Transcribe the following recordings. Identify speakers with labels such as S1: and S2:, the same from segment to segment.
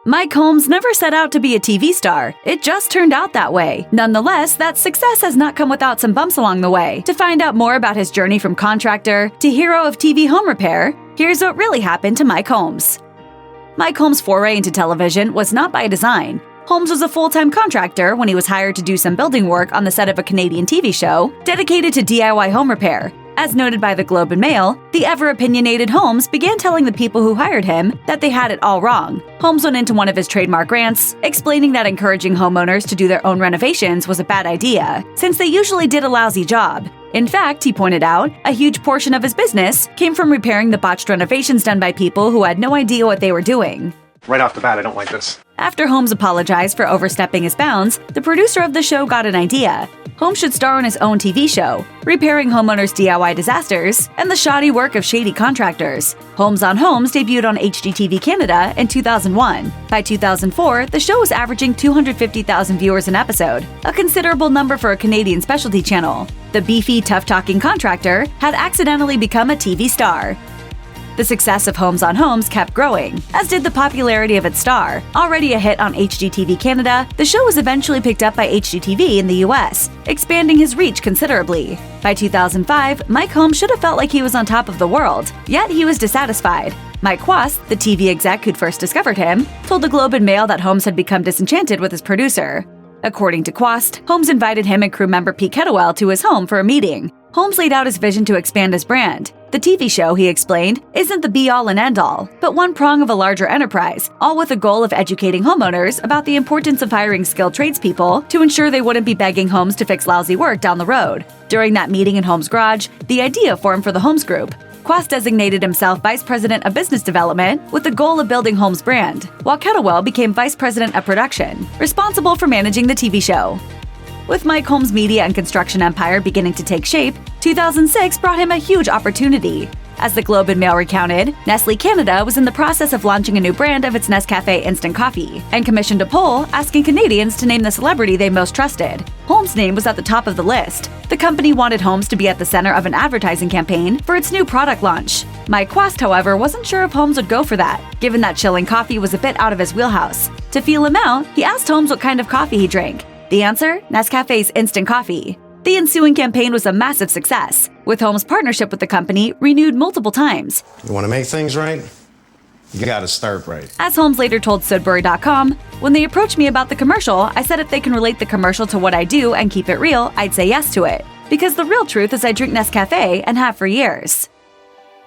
S1: Mike Holmes never set out to be a TV star. It just turned out that way. Nonetheless, that success has not come without some bumps along the way. To find out more about his journey from contractor to hero of TV home repair, here's what really happened to Mike Holmes. Mike Holmes' foray into television was not by design. Holmes was a full-time contractor when he was hired to do some building work on the set of a Canadian TV show dedicated to DIY home repair. As noted by the Globe and Mail, the ever-opinionated Holmes began telling the people who hired him that they had it all wrong. Holmes went into one of his trademark rants, explaining that encouraging homeowners to do their own renovations was a bad idea, since they usually did a lousy job. In fact, he pointed out, a huge portion of his business came from repairing the botched renovations done by people who had no idea what they were doing.
S2: Right off the bat, I don't like this.
S1: After Holmes apologized for overstepping his bounds, the producer of the show got an idea. Holmes should star in his own TV show, repairing homeowners' DIY disasters and the shoddy work of shady contractors. Holmes on Homes debuted on HGTV Canada in 2001. By 2004, the show was averaging 250,000 viewers an episode, a considerable number for a Canadian specialty channel. The beefy, tough-talking contractor had accidentally become a TV star. The success of Holmes on Homes kept growing, as did the popularity of its star. Already a hit on HGTV Canada, the show was eventually picked up by HGTV in the US, expanding his reach considerably. By 2005, Mike Holmes should have felt like he was on top of the world, yet he was dissatisfied. Mike Quast, the TV exec who'd first discovered him, told the Globe and Mail that Holmes had become disenchanted with his producer. According to Quast, Holmes invited him and crew member Pete Kettlewell to his home for a meeting. Holmes laid out his vision to expand his brand. The TV show, he explained, isn't the be-all and end-all, but one prong of a larger enterprise, all with the goal of educating homeowners about the importance of hiring skilled tradespeople to ensure they wouldn't be begging homes to fix lousy work down the road. During that meeting in Holmes' garage, the idea formed for the Holmes Group. Quast designated himself Vice President of Business Development with the goal of building Holmes' brand, while Kettlewell became Vice President of Production, responsible for managing the TV show. With Mike Holmes' media and construction empire beginning to take shape, 2006 brought him a huge opportunity. As the Globe and Mail recounted, Nestlé Canada was in the process of launching a new brand of its Nescafé instant coffee, and commissioned a poll asking Canadians to name the celebrity they most trusted. Holmes' name was at the top of the list. The company wanted Holmes to be at the center of an advertising campaign for its new product launch. Mike Quast, however, wasn't sure if Holmes would go for that, given that chilling coffee was a bit out of his wheelhouse. To feel him out, he asked Holmes what kind of coffee he drank. The answer? Nescafé's instant coffee. The ensuing campaign was a massive success, with Holmes' partnership with the company renewed multiple times.
S3: You want to make things right? You gotta start right.
S1: As Holmes later told Sudbury.com, when they approached me about the commercial, I said if they can relate the commercial to what I do and keep it real, I'd say yes to it. Because the real truth is I drink Nescafé and have for years.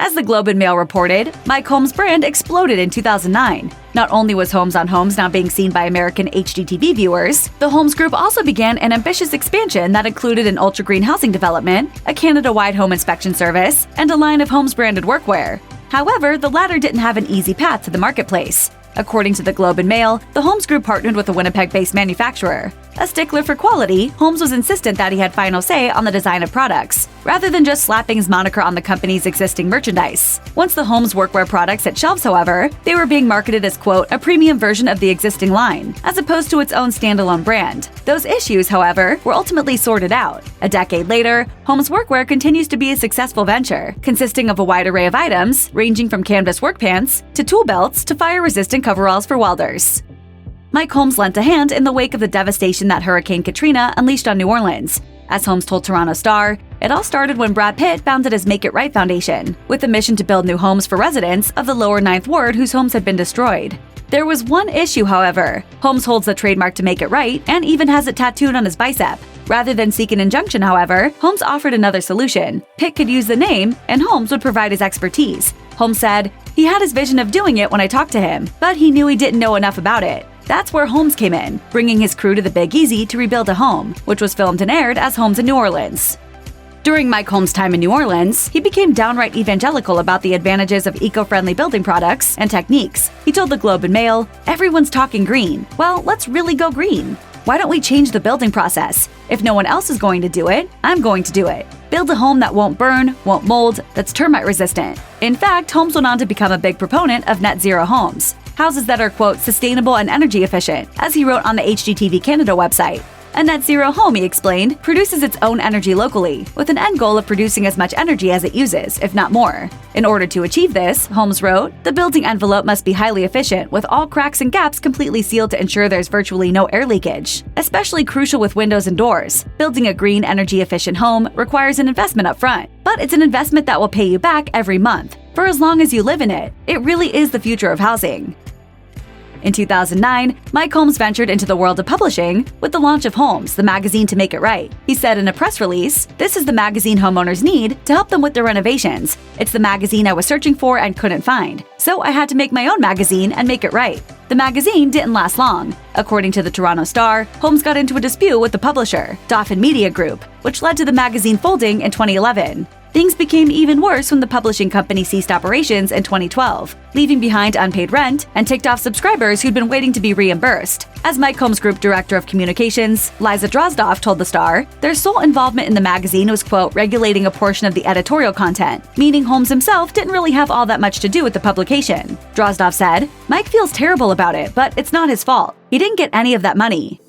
S1: As the Globe and Mail reported, Mike Holmes' brand exploded in 2009. Not only was Holmes on Homes now being seen by American HGTV viewers, the Holmes Group also began an ambitious expansion that included an ultra-green housing development, a Canada-wide home inspection service, and a line of Holmes-branded workwear. However, the latter didn't have an easy path to the marketplace. According to the Globe and Mail, the Holmes Group partnered with a Winnipeg-based manufacturer. A stickler for quality, Holmes was insistent that he had final say on the design of products, rather than just slapping his moniker on the company's existing merchandise. Once the Holmes workwear products hit shelves, however, they were being marketed as, quote, a premium version of the existing line, as opposed to its own standalone brand. Those issues, however, were ultimately sorted out. A decade later, Holmes workwear continues to be a successful venture, consisting of a wide array of items, ranging from canvas work pants, to tool belts, to fire-resistant coveralls for welders. Mike Holmes lent a hand in the wake of the devastation that Hurricane Katrina unleashed on New Orleans. As Holmes told Toronto Star, it all started when Brad Pitt founded his Make It Right Foundation, with the mission to build new homes for residents of the lower Ninth Ward whose homes had been destroyed. There was one issue, however. Holmes holds the trademark to Make It Right and even has it tattooed on his bicep. Rather than seek an injunction, however, Holmes offered another solution. Pitt could use the name, and Holmes would provide his expertise. Holmes said, he had his vision of doing it when I talked to him, but he knew he didn't know enough about it. That's where Holmes came in, bringing his crew to the Big Easy to rebuild a home, which was filmed and aired as Homes in New Orleans. During Mike Holmes' time in New Orleans, he became downright evangelical about the advantages of eco-friendly building products and techniques. He told the Globe and Mail, everyone's talking green. Well, let's really go green. Why don't we change the building process? If no one else is going to do it, I'm going to do it. Build a home that won't burn, won't mold, that's termite resistant. In fact, Holmes went on to become a big proponent of net zero homes, houses that are, quote, sustainable and energy efficient, as he wrote on the HGTV Canada website. A net zero home, he explained, produces its own energy locally, with an end goal of producing as much energy as it uses, if not more. In order to achieve this, Holmes wrote, the building envelope must be highly efficient, with all cracks and gaps completely sealed to ensure there's virtually no air leakage. Especially crucial with windows and doors. Building a green, energy-efficient home requires an investment up front, but it's an investment that will pay you back every month, for as long as you live in it. It really is the future of housing. In 2009, Mike Holmes ventured into the world of publishing with the launch of Homes, the magazine to make it right. He said in a press release, "This is the magazine homeowners need to help them with their renovations. It's the magazine I was searching for and couldn't find. So I had to make my own magazine and make it right." The magazine didn't last long. According to the Toronto Star, Holmes got into a dispute with the publisher, Dauphin Media Group, which led to the magazine folding in 2011. Things became even worse when the publishing company ceased operations in 2012, leaving behind unpaid rent and ticked off subscribers who'd been waiting to be reimbursed. As Mike Holmes' Group Director of Communications, Liza Drozdoff, told the Star, their sole involvement in the magazine was, quote, regulating a portion of the editorial content, meaning Holmes himself didn't really have all that much to do with the publication. Drozdoff said, Mike feels terrible about it, but it's not his fault. He didn't get any of that money.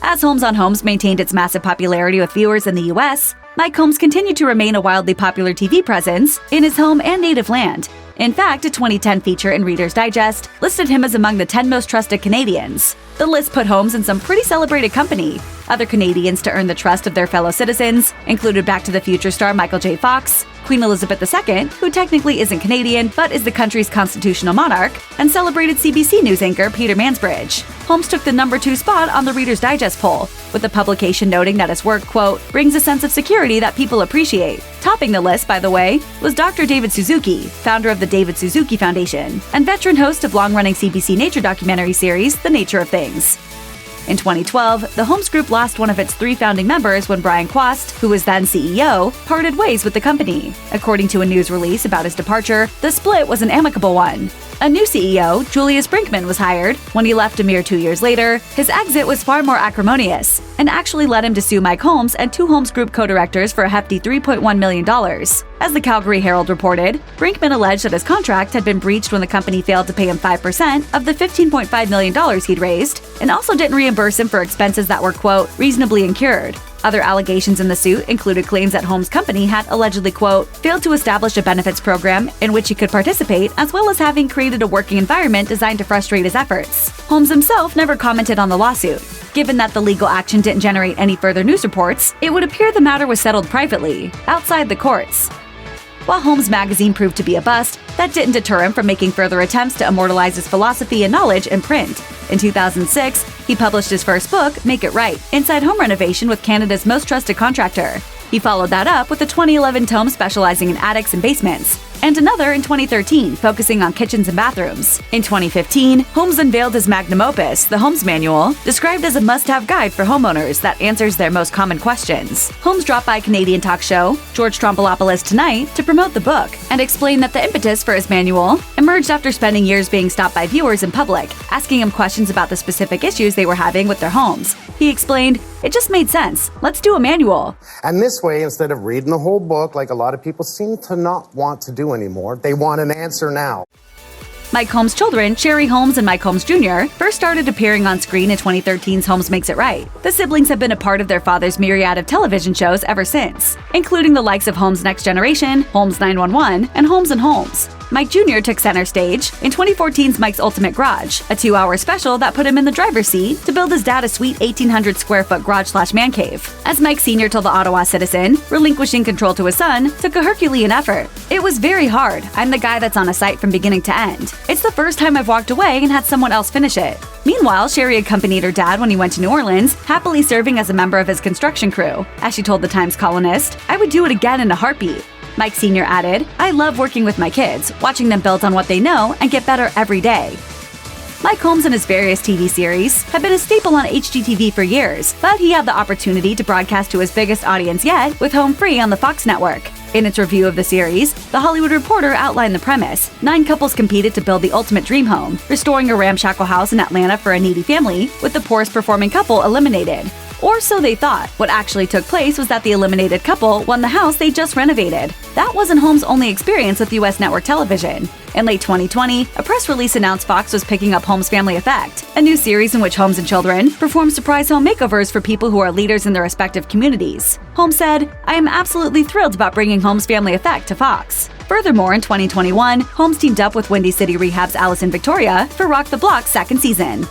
S1: As Homes on Homes maintained its massive popularity with viewers in the US, Mike Holmes continued to remain a wildly popular TV presence in his home and native land. In fact, a 2010 feature in Reader's Digest listed him as among the 10 most trusted Canadians. The list put Holmes in some pretty celebrated company. Other Canadians to earn the trust of their fellow citizens included Back to the Future star Michael J. Fox, Queen Elizabeth II, who technically isn't Canadian but is the country's constitutional monarch, and celebrated CBC News anchor Peter Mansbridge. Holmes took the number 2 spot on the Reader's Digest poll, with the publication noting that his work, quote, brings a sense of security that people appreciate. Topping the list, by the way, was Dr. David Suzuki, founder of the David Suzuki Foundation, and veteran host of long-running CBC nature documentary series The Nature of Things. In 2012, the Holmes Group lost one of its 3 founding members when Brian Quast, who was then CEO, parted ways with the company. According to a news release about his departure, the split was an amicable one. A new CEO, Julius Brinkman, was hired. When he left a mere 2 years later, his exit was far more acrimonious and actually led him to sue Mike Holmes and 2 Holmes Group co-directors for a hefty $3.1 million. As the Calgary Herald reported, Brinkman alleged that his contract had been breached when the company failed to pay him 5% of the $15.5 million he'd raised, and also didn't reimburse him for expenses that were, quote, reasonably incurred. Other allegations in the suit included claims that Holmes' company had allegedly, quote, failed to establish a benefits program in which he could participate, as well as having created a working environment designed to frustrate his efforts. Holmes himself never commented on the lawsuit. Given that the legal action didn't generate any further news reports, it would appear the matter was settled privately, outside the courts. While Holmes magazine proved to be a bust, that didn't deter him from making further attempts to immortalize his philosophy and knowledge in print. In 2006, he published his first book, Make It Right, Inside Home Renovation with Canada's Most Trusted Contractor. He followed that up with a 2011 tome specializing in attics and basements, and another in 2013 focusing on kitchens and bathrooms. In 2015, Holmes unveiled his magnum opus, the Holmes Manual, described as a must-have guide for homeowners that answers their most common questions. Holmes dropped by Canadian talk show George Stroumboulopoulos Tonight to promote the book and explained that the impetus for his manual emerged after spending years being stopped by viewers in public, asking him questions about the specific issues they were having with their homes. He explained, "It just made sense. Let's do a manual."
S3: And this way, instead of reading the whole book like a lot of people seem to not want to do anymore, they want an answer now.
S1: Mike Holmes' children, Sherry Holmes and Mike Holmes Jr., first started appearing on screen in 2013's Holmes Makes It Right. The siblings have been a part of their father's myriad of television shows ever since, including the likes of Holmes Next Generation, Holmes 911, and Holmes and Holmes. Mike Jr. took center stage in 2014's Mike's Ultimate Garage, a 2-hour special that put him in the driver's seat to build his dad a sweet 1,800-square-foot garage/man cave. As Mike Sr. told the Ottawa Citizen, relinquishing control to his son took a Herculean effort. "It was very hard. I'm the guy that's on a site from beginning to end. It's the first time I've walked away and had someone else finish it." Meanwhile, Sherry accompanied her dad when he went to New Orleans, happily serving as a member of his construction crew. As she told the Times columnist, "I would do it again in a heartbeat." Mike Sr. added, "I love working with my kids, watching them build on what they know and get better every day." Mike Holmes and his various TV series have been a staple on HGTV for years, but he had the opportunity to broadcast to his biggest audience yet with Home Free on the Fox network. In its review of the series, The Hollywood Reporter outlined the premise. 9 couples competed to build the ultimate dream home, restoring a ramshackle house in Atlanta for a needy family, with the poorest performing couple eliminated. Or so they thought. What actually took place was that the eliminated couple won the house they just renovated. That wasn't Holmes' only experience with U.S. network television. In late 2020, a press release announced Fox was picking up Holmes Family Effect, a new series in which Holmes and children perform surprise home makeovers for people who are leaders in their respective communities. Holmes said, "I am absolutely thrilled about bringing Holmes Family Effect to Fox." Furthermore, in 2021, Holmes teamed up with Windy City Rehab's Allison Victoria for Rock the Block's second season.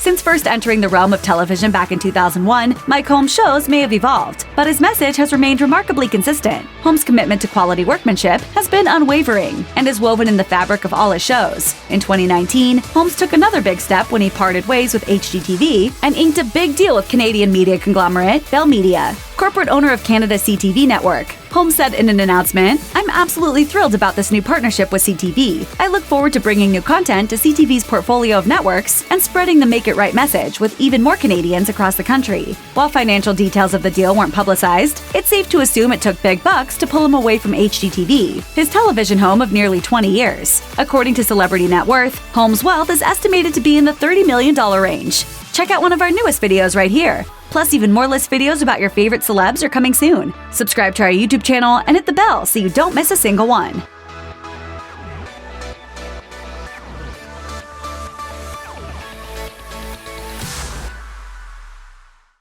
S1: Since first entering the realm of television back in 2001, Mike Holmes' shows may have evolved, but his message has remained remarkably consistent. Holmes' commitment to quality workmanship has been unwavering and is woven in the fabric of all his shows. In 2019, Holmes took another big step when he parted ways with HGTV and inked a big deal with Canadian media conglomerate Bell Media, corporate owner of Canada's CTV network. Holmes said in an announcement, "I'm absolutely thrilled about this new partnership with CTV. I look forward to bringing new content to CTV's portfolio of networks and spreading the Make It Right message with even more Canadians across the country." While financial details of the deal weren't publicized, it's safe to assume it took big bucks to pull him away from HGTV, his television home of nearly 20 years. According to Celebrity Net Worth, Holmes' wealth is estimated to be in the $30 million range. Check out one of our newest videos right here. Plus, even more list videos about your favorite celebs are coming soon. Subscribe to our YouTube channel and hit the bell so you don't miss a single one.